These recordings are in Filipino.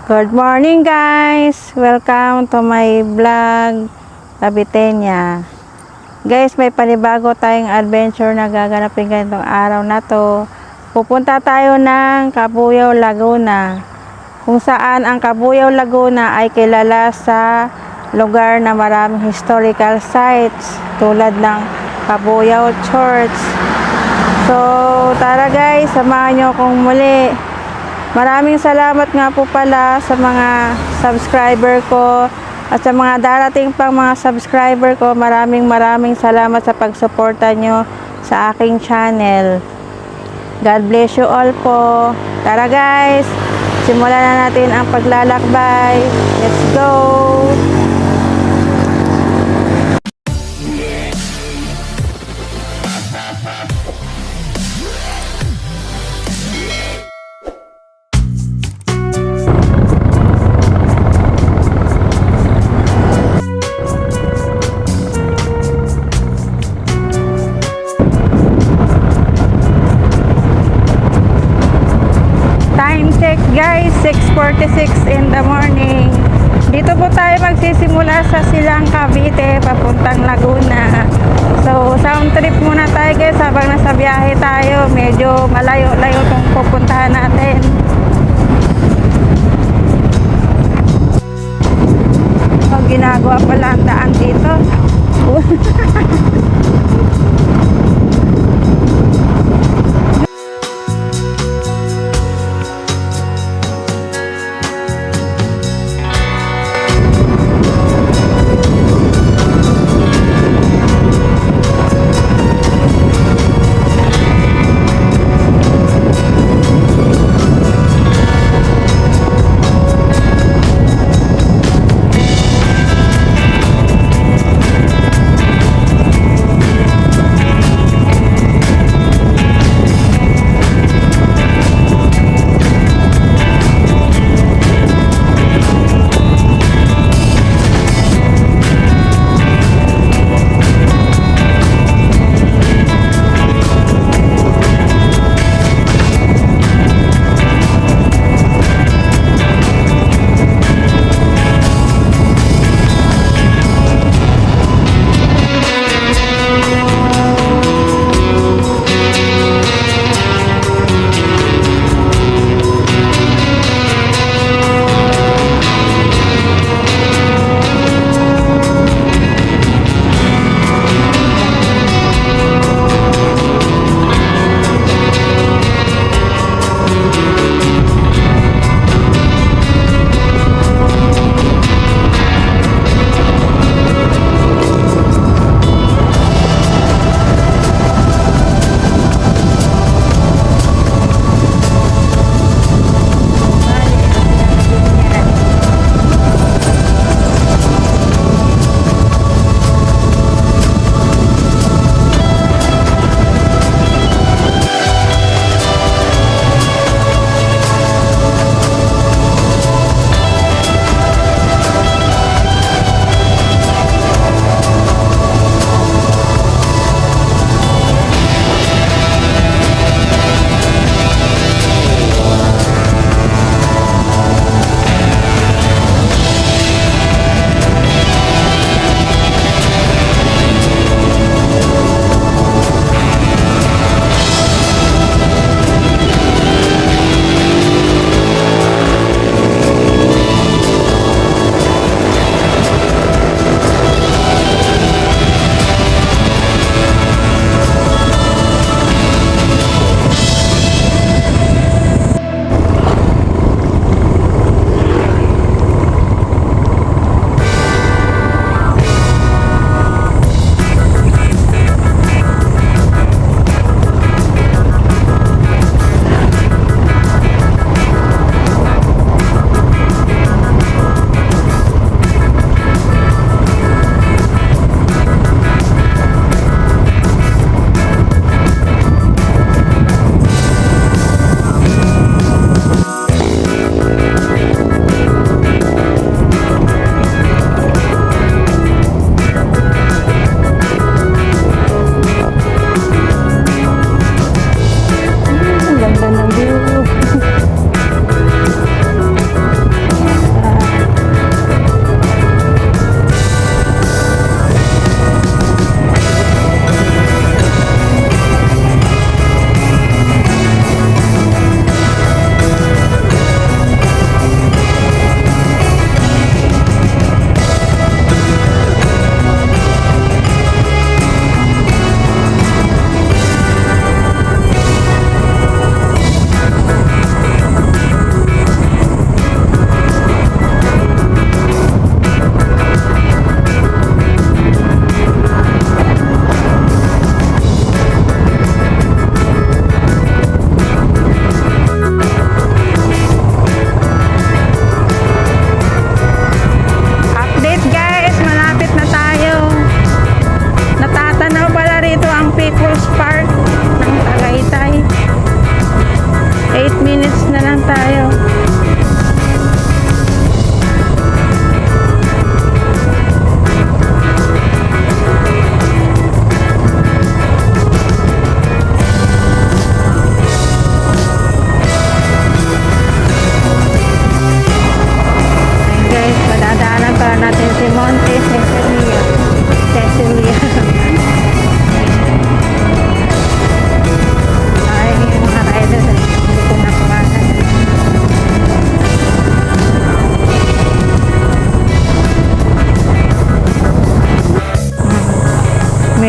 Good morning guys! Welcome to my vlog, Tabitenia. Guys, may panibago tayong adventure na gaganapin ganitong araw na to. Pupunta tayo ng Cabuyao, Laguna. Kung saan ang Cabuyao, Laguna ay kilala sa lugar na maraming historical sites tulad ng Cabuyao Church. So, tara guys, samahan nyo akong muli. Maraming salamat nga po pala sa mga subscriber ko at sa mga darating pang mga subscriber ko. Maraming salamat sa pagsuporta nyo sa aking channel. God bless you all po. Tara guys, simulan na natin ang paglalakbay. Let's go! Time check guys, 6:46 in the morning. Dito po tayo magsisimula sa Silang Cavite, papuntang Laguna. So, sound trip muna tayo guys habang nasa biyahe tayo. Medyo malayo-layo itong pupuntahan natin. So, ginagawa pala ang daan dito.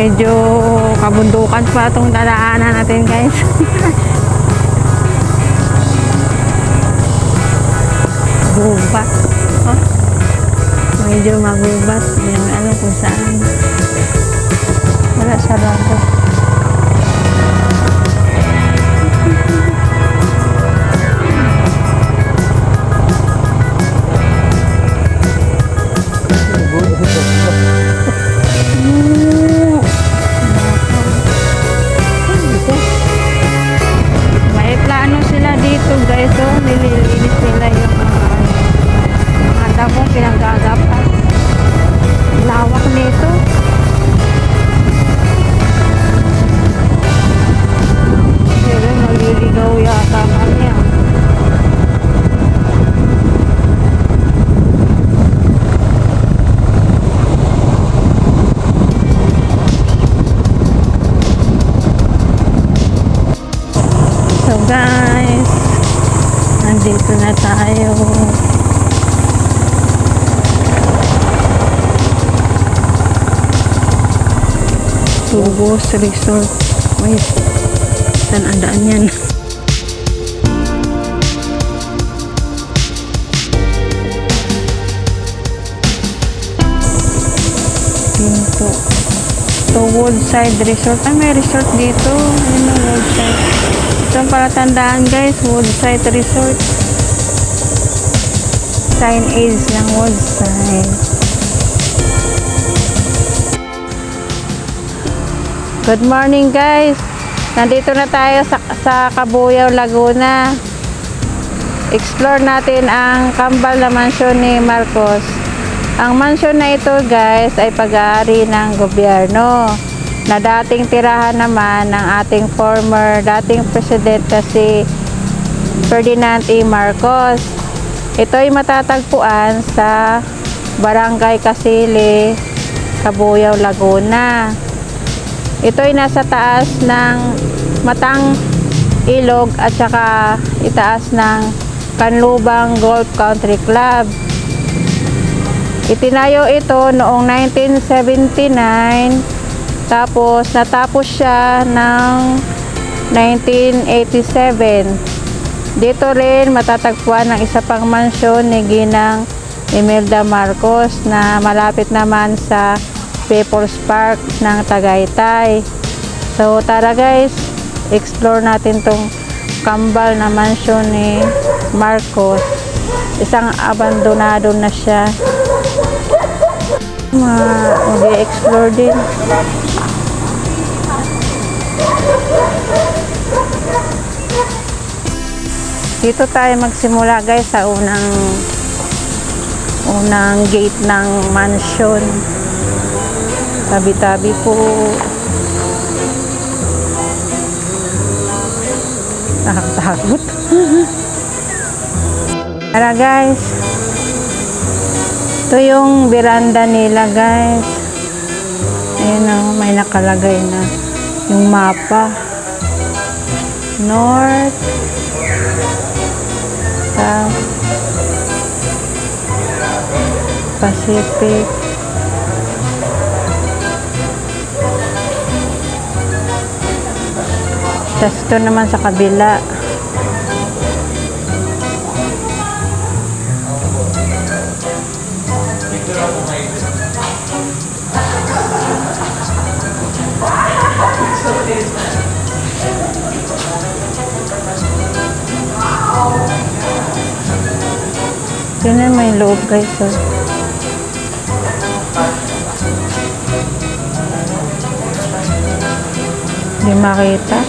Medyo kabundukan pa itong dadaanan natin guys. Gubat. Oh, medyo magubat. Yung ano kung saan. Wala sarado. May plano sila dito guys, oh, nililinis nila yung mga damong pinanggagapan. Lawak nito. Pero maliligaw yata kami. So guys, nandito na tayo. Tugos Resort. Wait, saan ang daan yan? Pinto. To Woodside Resort. Ay, may resort dito. Ano, Woodside. Ito ang palatandaan guys, Woodside Resort. Sign age ng Woodside. Good morning guys. Nandito na tayo sa Cabuyao, Laguna. Explore natin ang kambal na mansyon ni Marcos. Ang mansyon na ito guys ay pag-aari ng gobyerno na dating tirahan naman ng ating dating presidente si Ferdinand E. Marcos. Ito ay matatagpuan sa Barangay Casili, Cabuyao, Laguna. Ito ay nasa taas ng Matang Ilog at saka itaas ng Canlubang Golf Country Club. Itinayo ito noong 1979. Tapos natapos siya ng 1987. Dito rin matatagpuan ang isa pang mansyon ni Ginang Imelda Marcos na malapit naman sa People's Park ng Tagaytay. So tara guys, explore natin tong kambal na mansyon ni Marcos. Isang abandonado na siya. Mag-explore din. Dito tayo magsimula guys sa unang gate ng mansion. Tabi-tabi po. Nakakatakot. Tara guys. Ito yung veranda nila guys. Ayan o, may nakalagay na yung mapa. North, South, Pacific. Tapos ito naman sa kabila. Yun na may loob guys. So. Hindi makita.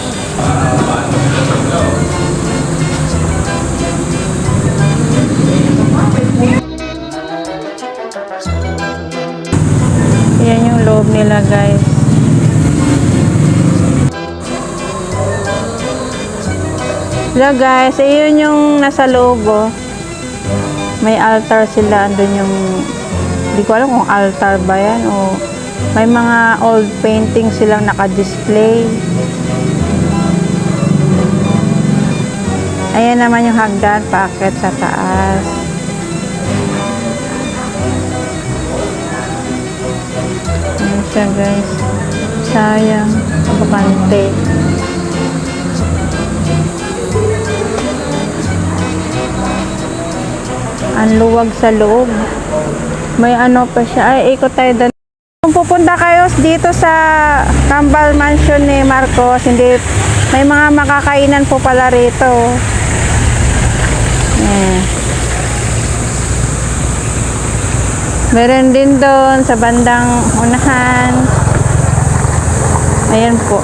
Yan yung loob nila guys. Hello guys, ayun yung nasa loob oh. May altar sila, andun yung, hindi ko alam kung altar ba yan o may mga old painting silang naka-display. Ayan naman yung hagdan, paakyat sa taas. Ayan siya guys. Sayang, bakante. Ang luwag sa loob. May ano pa siya. Ay, ikot tayo doon. Kung pupunta kayo dito sa Cambal Mansion ni Marcos, hindi, may mga makakainan po pala rito. Eh. Meron din doon sa bandang unahan. Ayan po.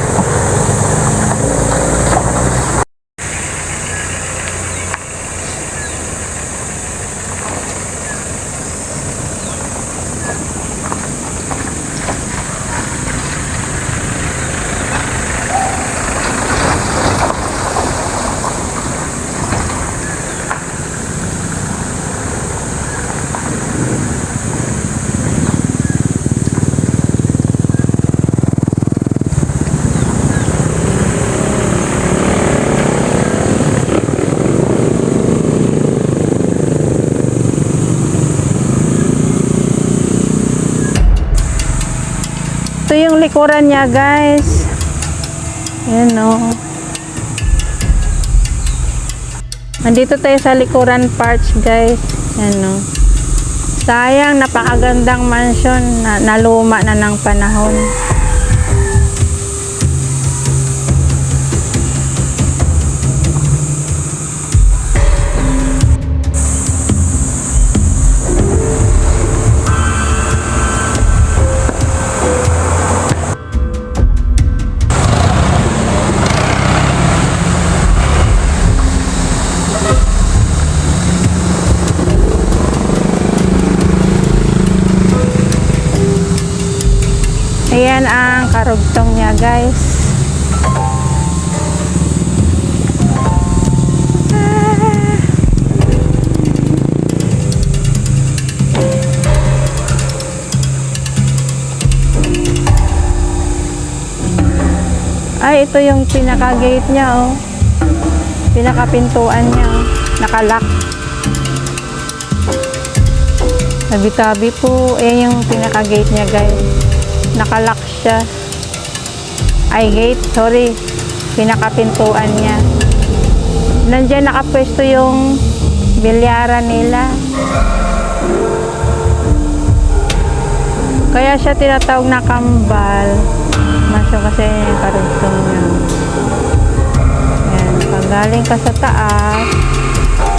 Ito yung likuran niya, guys. Ayan o. Nandito tayo sa likuran parts, guys. Ayan o. Sayang, napakagandang mansion na naluma na ng panahon. Ayan ang karugtong niya, guys. Ay, ito yung pinaka-gate niya, oh. Pinaka-pintuan niya, oh. Nakalock. Tabi-tabi po. Ayan yung pinaka-gate niya, guys. Nakalock siya. Ay, gate, sorry. Pinakapintuan niya. Nandiyan nakapwesto yung bilyaran nila. Kaya siya tinatawag na kambal. Masyo kasi yung karugtong niya. Ayan, pag galing ka sa taas,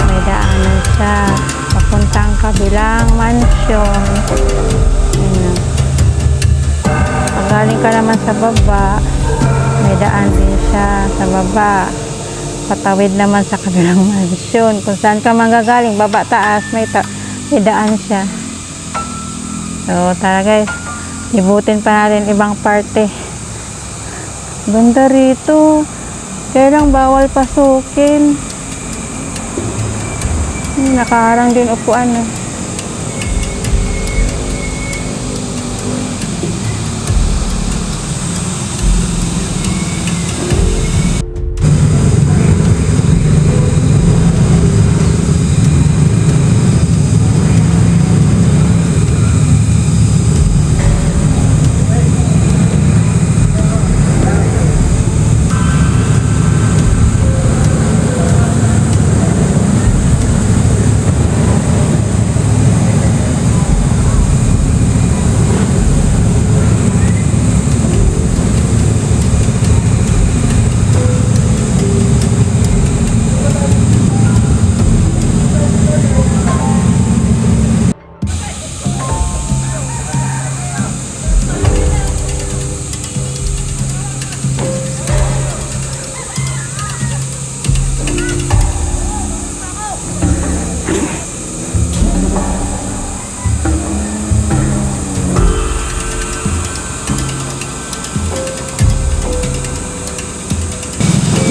may daanan siya. Papuntang kabilang mansyon. Ayan. Pag galing ka naman sa baba, may daan din siya sa baba. Patawid naman sa kabilang mansyon. Kung saan ka manggagaling, baba, taas, may daan siya. So, tara guys, ibutin pa natin ibang parte. Ganda rito. Kaya lang bawal pasukin. Nakaharang din upuan.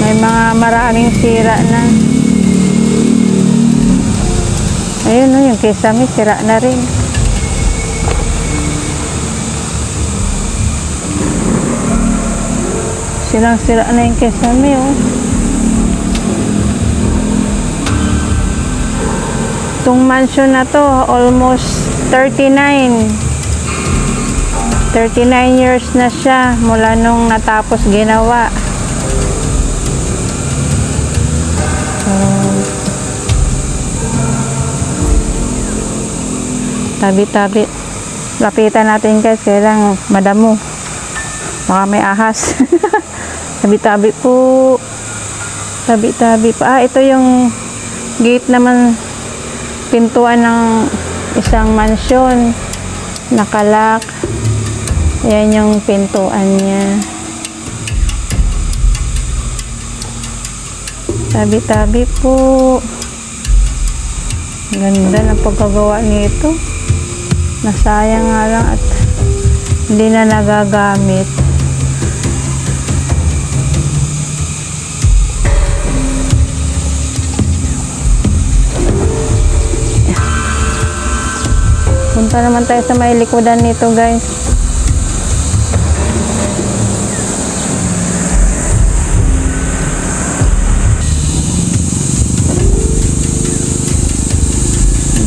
May mga maraming sira na. Ayun o, yung kisame sira na rin. Silang sira na yung kisame o. Itong mansion na to, almost 39. 39 years na siya mula nung natapos ginawa. Tabi-tabi. Lapitan natin guys, kailang madamo. Baka may ahas. Tabi-tabi po. Tabi-tabi pa. Ito yung gate naman, pintuan ng isang mansyon. Nakalak. Ayan yung pintuan niya. Tabi-tabi po. Ganda ng pagkagawa nito. Nasayang nga lang at hindi na nagagamit. Punta naman tayo sa may likodan nito guys.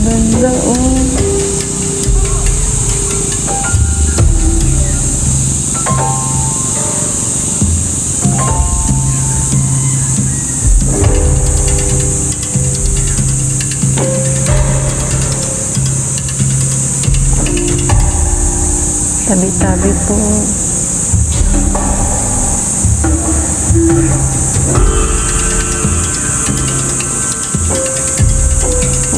Ganda oh. Tabi-tabi po.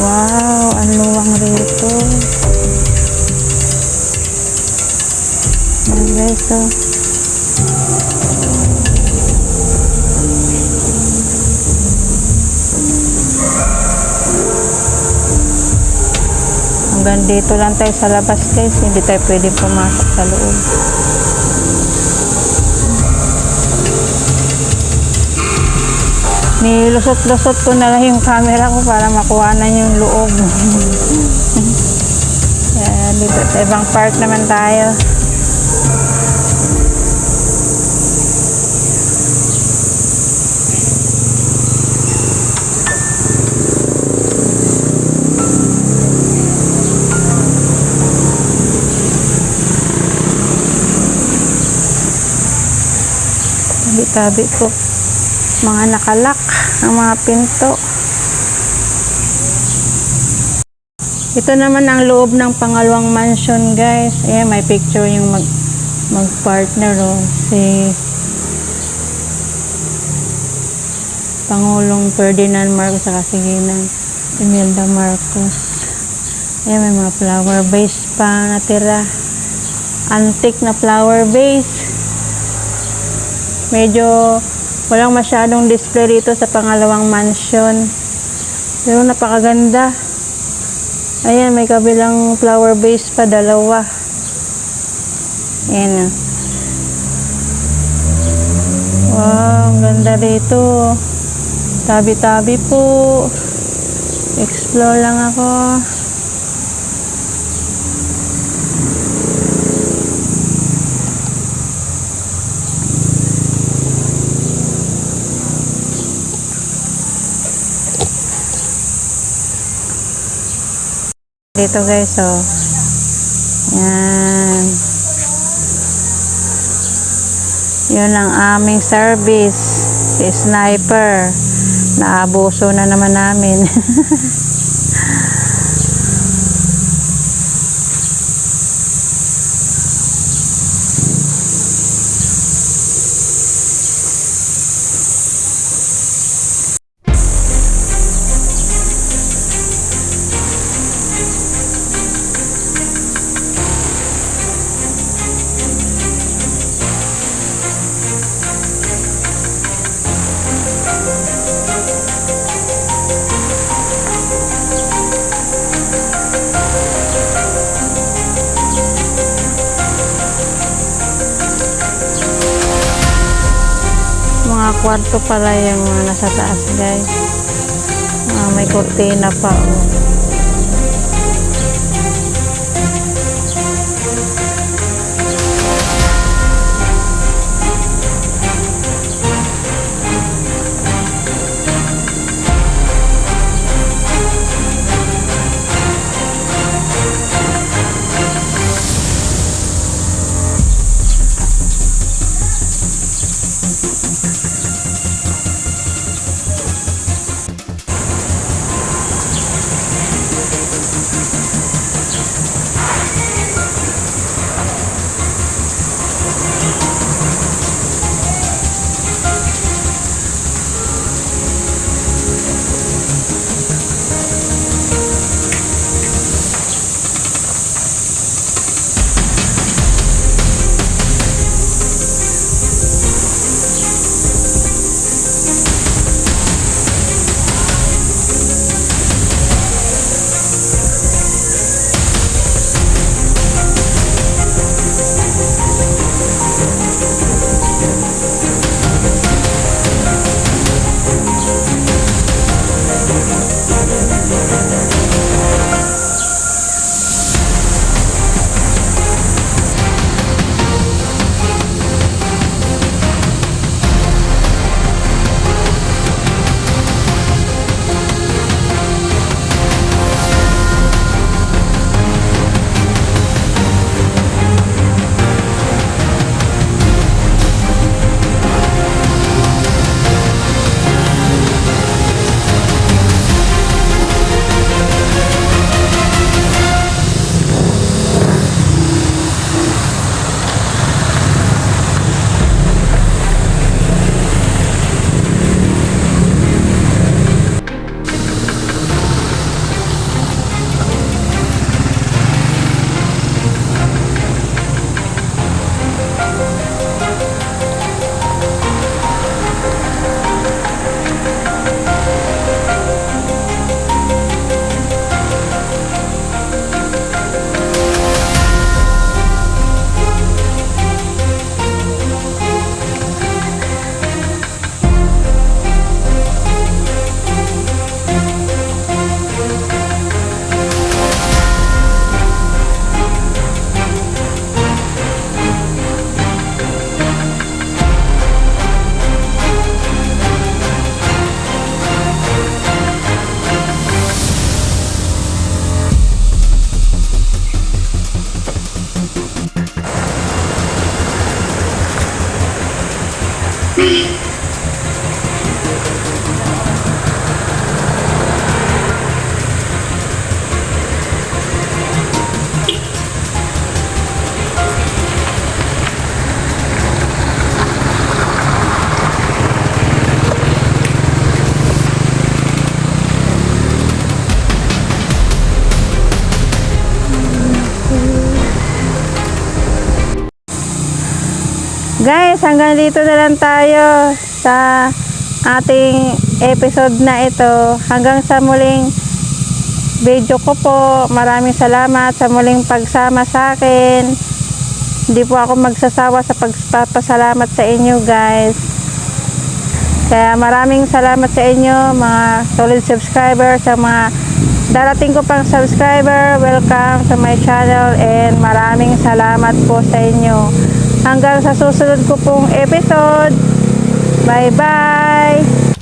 Wow, ang luwang rito. Ayan guys, oh. Hanggang dito lang tayo sa labas guys, hindi tayo pwede pumasok sa loob. Nilusot-lusot ko na lang yung camera ko para makuha na yung loob. Dito sa ibang part naman tayo. Tabi-tabi po. Mga nakalak ang mga pinto. Ito naman ang loob ng pangalawang mansion guys. Ayan, may picture yung mag-partner oh. Si Pangulong Ferdinand Marcos at si Ginang Imelda Marcos. Ayan, may mga flower vase pa natira. Antique na flower vase. Medyo walang masyadong display dito sa pangalawang mansion. Pero napakaganda. Ayan, may kabilang flower vase pa, dalawa. Ayan. Wow, ang ganda dito. Tabi-tabi po. Explore lang ako. Dito guys, oh. Yan. Yun ang aming service. Si Sniper. Naabuso na naman namin. Kwarto pala yung mga nasa taas guys. May kurtina pa oh. Guys, hanggang dito na lang tayo sa ating episode na ito. Hanggang sa muling video ko po. Maraming salamat sa muling pagsama sa akin. Hindi po ako magsasawa sa pagpapasalamat sa inyo, guys. Kaya maraming salamat sa inyo, mga solid subscribers, sa mga darating ko pang subscriber. Welcome sa my channel and maraming salamat po sa inyo. Hanggang sa susunod ko pong episode. Bye-bye!